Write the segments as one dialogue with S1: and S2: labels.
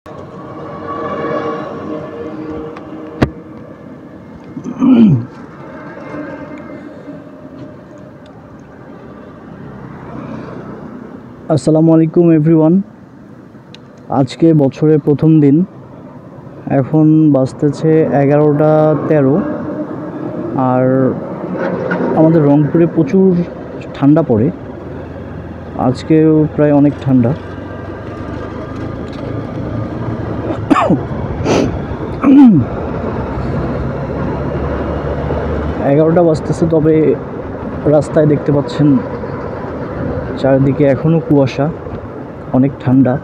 S1: আসসালামু আলাইকুম এভরিওয়ান। আজকে বছরের প্রথম দিন, এখন বাজতেছে 11টা 13। আর আমাদের রংপুরে প্রচুর ঠান্ডা পড়ে, আজকেও প্রায় অনেক ঠান্ডা। 11টা বাজতেছে, তবে রাস্তায় দেখতে পাচ্ছেন চারিদিকে এখনও কুয়াশা, অনেক ঠান্ডা।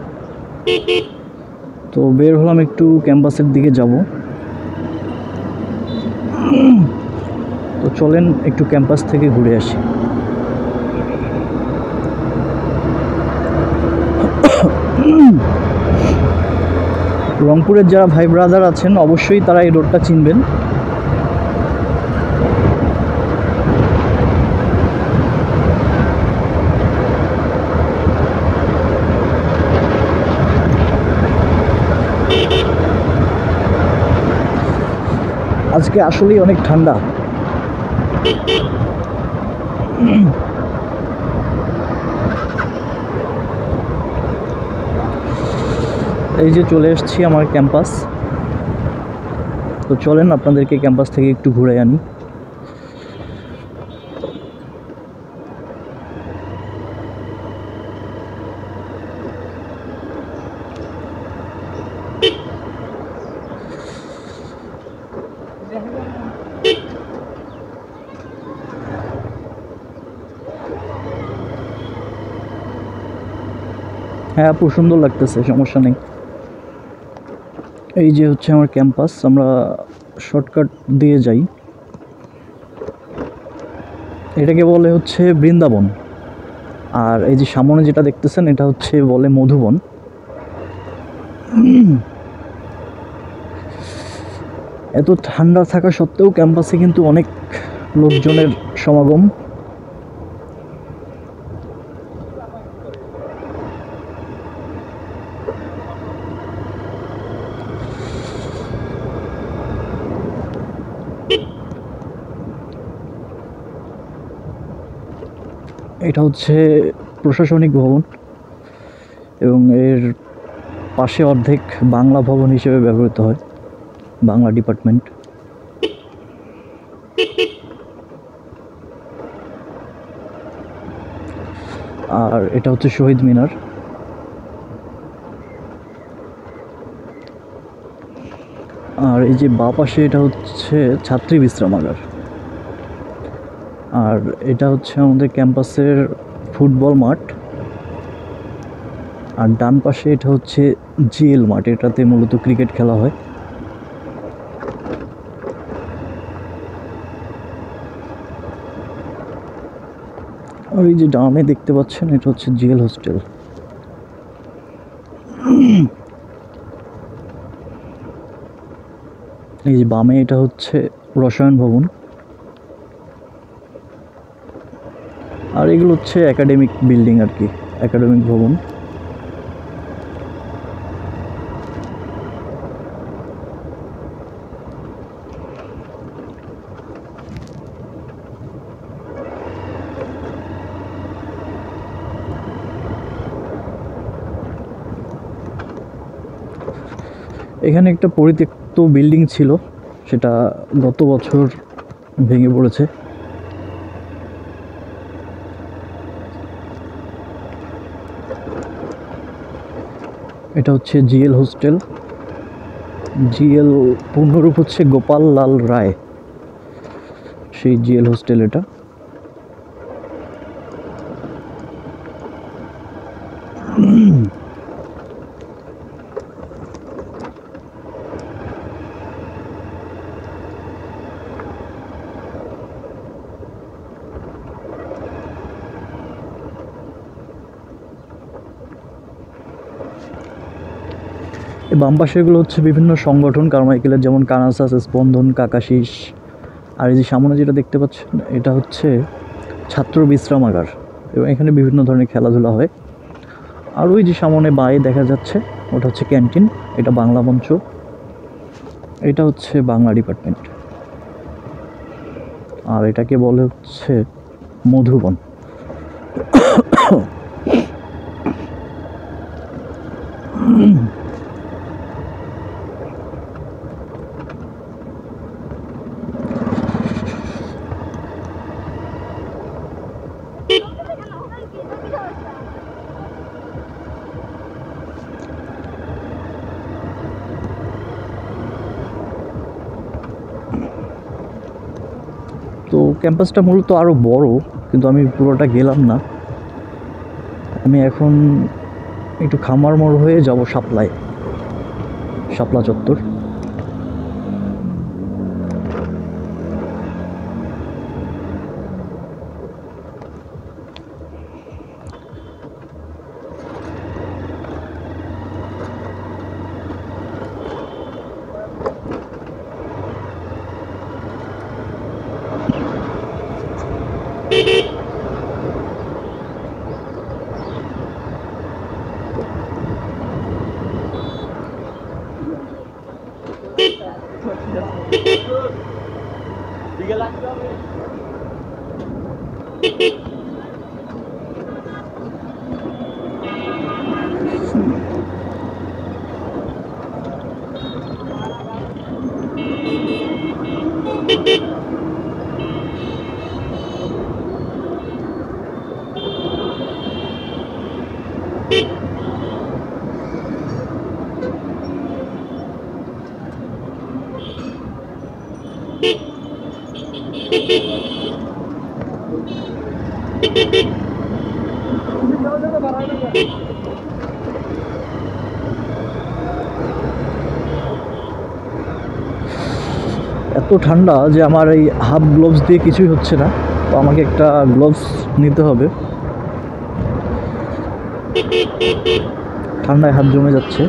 S1: তো বের হলাম একটু ক্যাম্পাসের দিকে যাব। তো চলেন একটু ক্যাম্পাস থেকে ঘুরে আসি। রংপুরের যারা ভাই ব্রাদার আছেন অবশ্যই তারা এই রোডটা চিনবেন। আজকে আসলেই অনেক ঠান্ডা। এই যে চলে এসেছি আমার ক্যাম্পাস। তো চলেন আপনাদেরকে ক্যাম্পাস থেকে একটু ঘুরে আনি। হ্যাঁ আপু, সুন্দর লাগতেছে, সমস্যা নেই। এই যে হচ্ছে আমার ক্যাম্পাস, আমরা শর্টকাট দিয়ে যাই। এটাকে বলে হচ্ছে বৃন্দাবন। আর এই যে সামনে যেটা দেখতেছেন এটা হচ্ছে বলে মধুবন। এত ঠান্ডা থাকা সত্ত্বেও ক্যাম্পাসে কিন্তু অনেক লোকজনের সমাগম। এটা হচ্ছে প্রশাসনিক ভবন এবং এর পাশে অর্ধেক বাংলা ভবন হিসেবে ব্যবহৃত হয়, বাংলা ডিপার্টমেন্ট। আর এটা হচ্ছে শহীদ মিনার। আর এই যে বাঁ পাশে এটা হচ্ছে ছাত্রী বিশ্রামাগার। আর এটা হচ্ছে আমাদের ক্যাম্পাসের ফুটবল মাঠ। আর ডান পাশে এটা হচ্ছে জিএল মাঠ, এটাতে মূলত ক্রিকেট খেলা হয়। আর এই যে ডানে দেখতে পাচ্ছেন এটা হচ্ছে জিএল হোস্টেল। এই যে বামে এটা হচ্ছে রসায়ন ভবন। আর এগুলো হচ্ছে একাডেমিক বিল্ডিং আর কি, একাডেমিক ভবন। এখানে একটা পরিত্যক্ত বিল্ডিং ছিল, সেটা গত বছর ভেঙে পড়েছে। এটা হচ্ছে জিএল হোস্টেল। জিএল পূর্ণরূপ হচ্ছে গোপাল লাল রায়, সেই জিএল হোস্টেল এটা। এই বাম পাশেগুলো হচ্ছে বিভিন্ন সংগঠন কারমাইকেলের, যেমন কানাসাস, স্পন্দন, কাকাশিস। আর এই যে সামনে যেটা দেখতে পাচ্ছেন এটা হচ্ছে ছাত্র বিশ্রামাগার এবং এখানে বিভিন্ন ধরনের খেলাধুলা হয়। আর ওই যে সামনে বাঁয়ে দেখা যাচ্ছে ওটা হচ্ছে ক্যান্টিন, এটা বাংলা মঞ্চ, এটা হচ্ছে বাংলা ডিপার্টমেন্ট, আর এটাকে বলে হচ্ছে মধুবন। তো ক্যাম্পাসটা মূলত আরও বড়, কিন্তু আমি পুরোটা গেলাম না। আমি এখন একটু খামার মোড় হয়ে যাব শাপলা চত্বর। এত ঠান্ডা যে আমার এই হাফ গ্লোভস দিয়ে কিছুই হচ্ছে না, তো আমাকে একটা গ্লোভস নিতে হবে, ঠান্ডায় হাত জমে যাচ্ছে।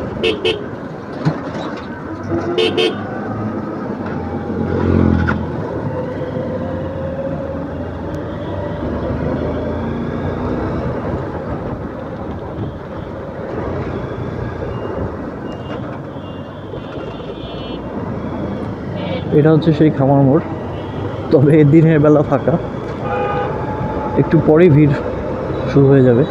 S1: এটা হচ্ছে সেই খামার মোড়, তবে দিনের বেলা ফাঁকা, একটু পরেই ভিড় শুরু হয়ে যাবে।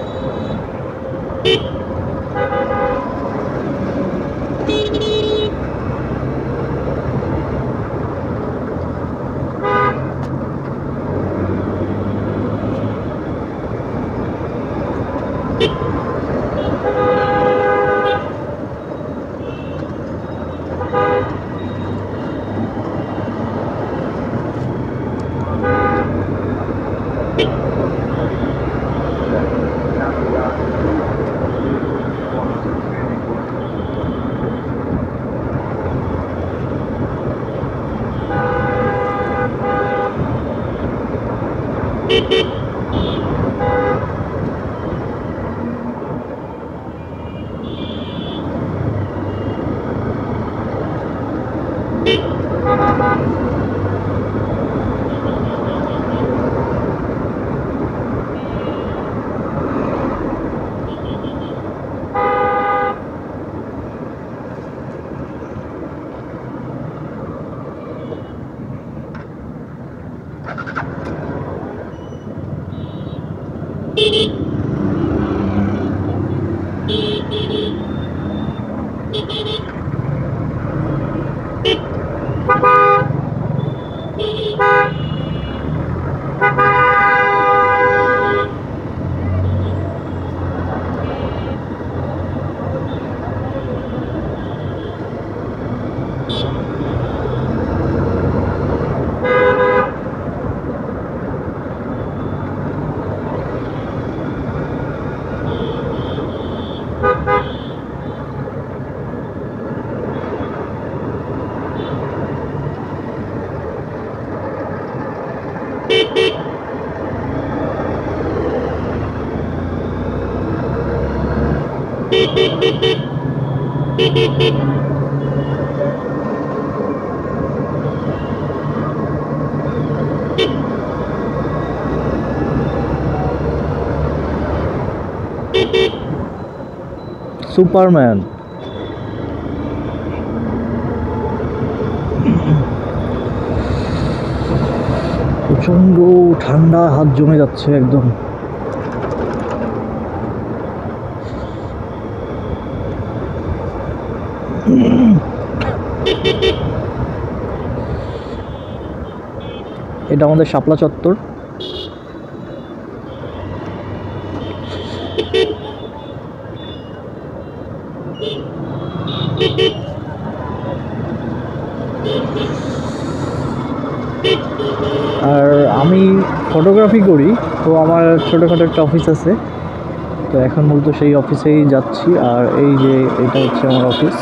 S1: সুপারম্যান প্রচণ্ড ঠান্ডা, হাত জমে যাচ্ছে একদম। এটা আমাদের শাপলা চত্বর। আর আমি ফটোগ্রাফি করি, তো আমার ছোটোখাটো একটা অফিস আছে, তো এখন মূলত সেই অফিসেই যাচ্ছি। আর এই যে এটা হচ্ছে আমার অফিস।